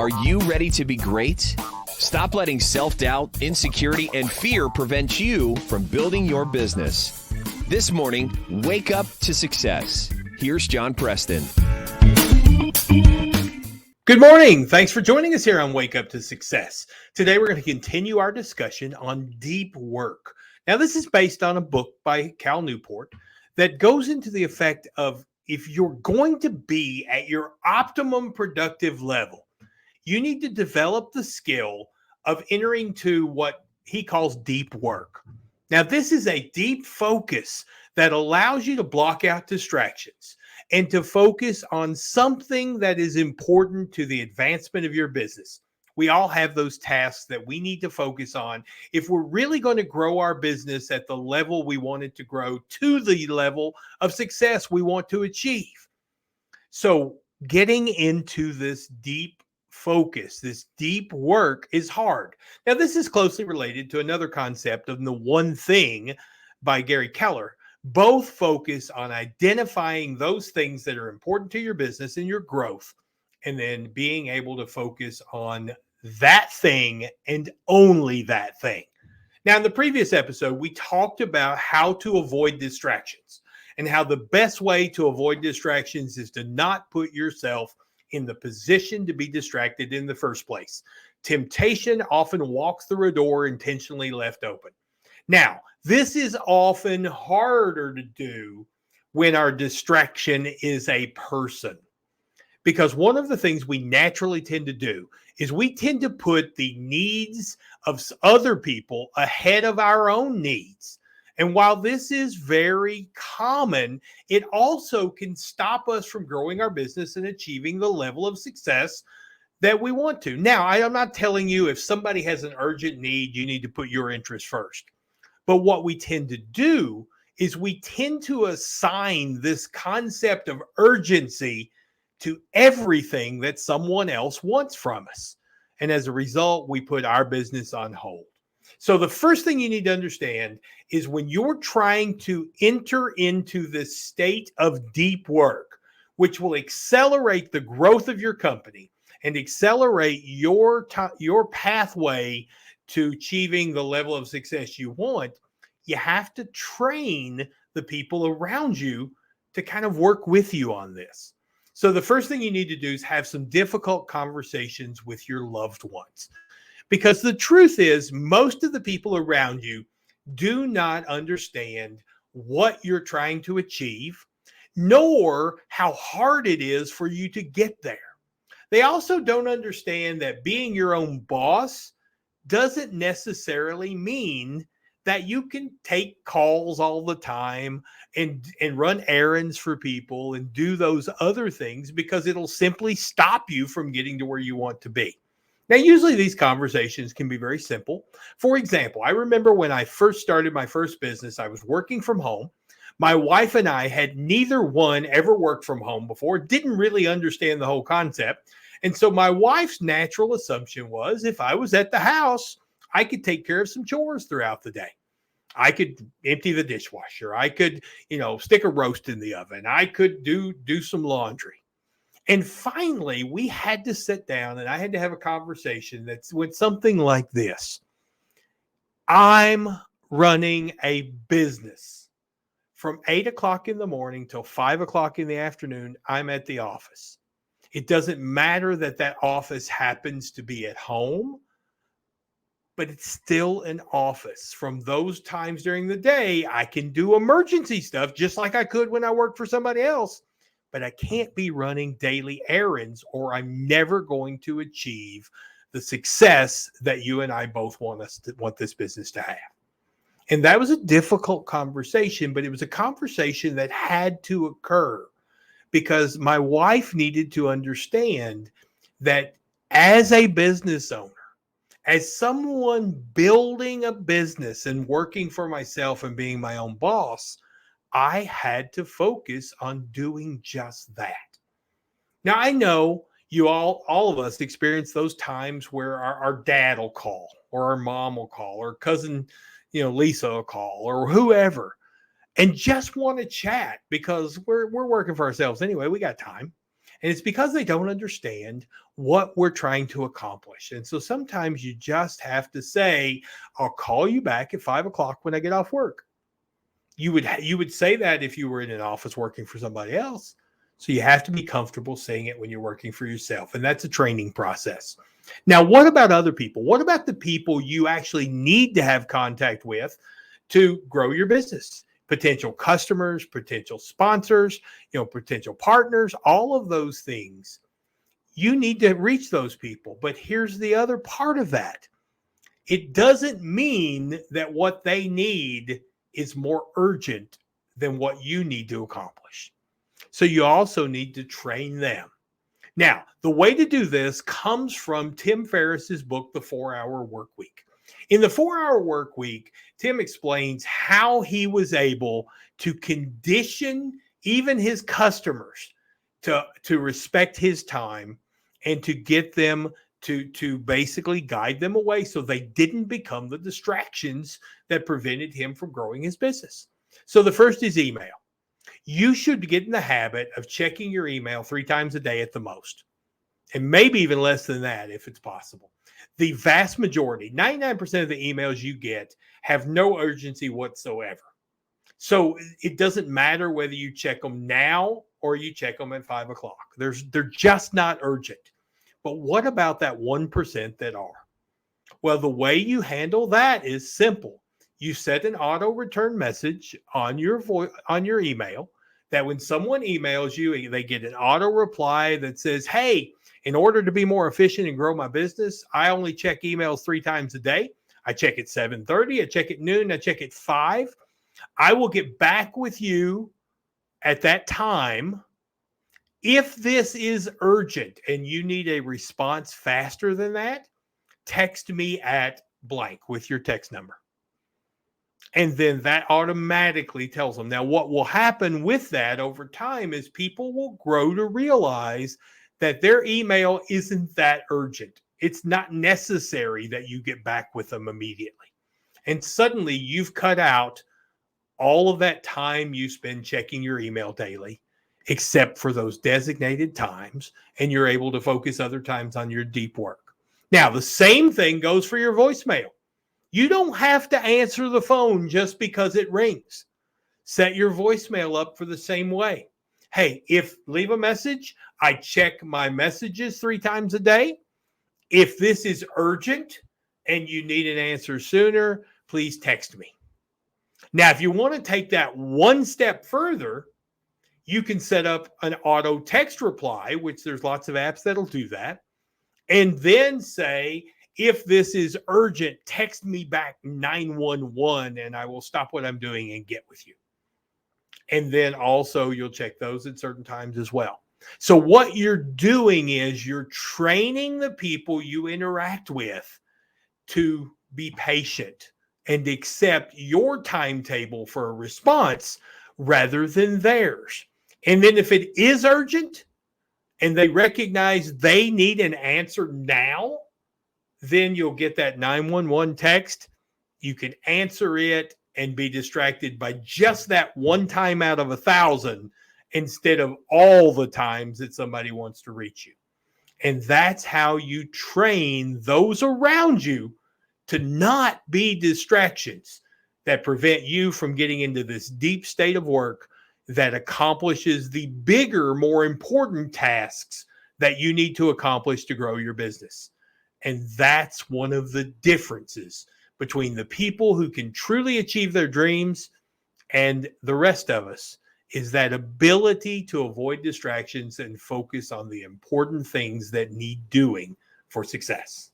Are you ready to be great? Stop letting self-doubt, insecurity, and fear prevent you from building your business. This morning, wake up to success. Here's John Preston. Good morning. Thanks for joining us here on Wake Up to Success. Today, we're going to continue our discussion on deep work. Now, this is based on a book by Cal Newport that goes into the effect of if you're going to be at your optimum productive level, you need to develop the skill of entering to what he calls deep work. Now, this is a deep focus that allows you to block out distractions and to focus on something that is important to the advancement of your business. We all have those tasks that we need to focus on if we're really going to grow our business at the level we want it to grow, to the level of success we want to achieve. So getting into this deep focus, this deep work is hard. Now, this is closely related to another concept of the one thing by Gary Keller. Both focus on identifying those things that are important to your business and your growth, and then being able to focus on that thing and only that thing. Now, in the previous episode, we talked about how to avoid distractions and how the best way to avoid distractions is to not put yourself in the position to be distracted in the first place. Temptation often walks through a door intentionally left open. Now, this is often harder to do when our distraction is a person, because one of the things we naturally tend to do is we tend to put the needs of other people ahead of our own needs. And while this is very common, it also can stop us from growing our business and achieving the level of success that we want to. Now, I'm not telling you if somebody has an urgent need, you need to put your interest first. But what we tend to do is we tend to assign this concept of urgency to everything that someone else wants from us. And as a result, we put our business on hold. So the first thing you need to understand is when you're trying to enter into this state of deep work, which will accelerate the growth of your company and accelerate your pathway to achieving the level of success you want, you have to train the people around you to kind of work with you on this. So the first thing you need to do is have some difficult conversations with your loved ones. Because the truth is, most of the people around you do not understand what you're trying to achieve, nor how hard it is for you to get there. They also don't understand that being your own boss doesn't necessarily mean that you can take calls all the time and run errands for people and do those other things, because it'll simply stop you from getting to where you want to be. Now, usually these conversations can be very simple. For example, I remember when I first started my first business, I was working from home. My wife and I had neither one ever worked from home before, didn't really understand the whole concept. And so my wife's natural assumption was if I was at the house, I could take care of some chores throughout the day. I could empty the dishwasher. I could, stick a roast in the oven. I could do some laundry. And finally, we had to sit down and I had to have a conversation that went something like this. I'm running a business from 8 o'clock in the morning till 5 o'clock in the afternoon. I'm at the office. It doesn't matter that office happens to be at home, but it's still an office. From those times during the day, I can do emergency stuff just like I could when I worked for somebody else. But I can't be running daily errands or I'm never going to achieve the success that you and I both want this business to have. And that was a difficult conversation, but it was a conversation that had to occur because my wife needed to understand that as a business owner, as someone building a business and working for myself and being my own boss, I had to focus on doing just that. Now, I know you all of us experience those times where our dad will call or our mom will call or cousin, Lisa will call or whoever and just want to chat because we're working for ourselves anyway. We got time. And it's because they don't understand what we're trying to accomplish. And so sometimes you just have to say, I'll call you back at 5 o'clock when I get off work. You would say that if you were in an office working for somebody else. So you have to be comfortable saying it when you're working for yourself. And that's a training process. Now, what about other people? What about the people you actually need to have contact with to grow your business? Potential customers, potential sponsors, potential partners, all of those things. You need to reach those people. But here's the other part of that. It doesn't mean that what they need is more urgent than what you need to accomplish. So you also need to train them. Now, the way to do this comes from Tim Ferriss's book, The 4-Hour Work Week. In the 4-Hour Work Week, Tim explains how he was able to condition even his customers to respect his time and to get them to basically guide them away so they didn't become the distractions that prevented him from growing his business. So the first is email. You should get in the habit of checking your email 3 times a day at the most, and maybe even less than that if it's possible. The vast majority, 99% of the emails you get have no urgency whatsoever. So it doesn't matter whether you check them now or you check them at 5 o'clock. They're just not urgent. But what about that 1% that are? Well, the way you handle that is simple. You set an auto return message on your email that when someone emails you, they get an auto reply that says, hey, in order to be more efficient and grow my business, I only check emails 3 times a day. I check at 7:30, I check at noon, I check at 5. I will get back with you at that time. If this is urgent and you need a response faster than that, text me at blank with your text number. And then that automatically tells them. Now, what will happen with that over time is people will grow to realize that their email isn't that urgent. It's not necessary that you get back with them immediately. And suddenly you've cut out all of that time you spend checking your email daily, except for those designated times, and you're able to focus other times on your deep work. Now, the same thing goes for your voicemail. You don't have to answer the phone just because it rings. Set your voicemail up for the same way. Hey, leave a message, I check my messages 3 times a day. If this is urgent and you need an answer sooner, please text me. Now, if you want to take that one step further, you can set up an auto text reply, which there's lots of apps that'll do that, and then say, if this is urgent, text me back 911 and I will stop what I'm doing and get with you. And then also you'll check those at certain times as well. So what you're doing is you're training the people you interact with to be patient and accept your timetable for a response rather than theirs. And then if it is urgent and they recognize they need an answer now, then you'll get that 911 text. You can answer it and be distracted by just that one time out of 1,000 instead of all the times that somebody wants to reach you. And that's how you train those around you to not be distractions that prevent you from getting into this deep state of work that accomplishes the bigger, more important tasks that you need to accomplish to grow your business. And that's one of the differences between the people who can truly achieve their dreams and the rest of us, is that ability to avoid distractions and focus on the important things that need doing for success.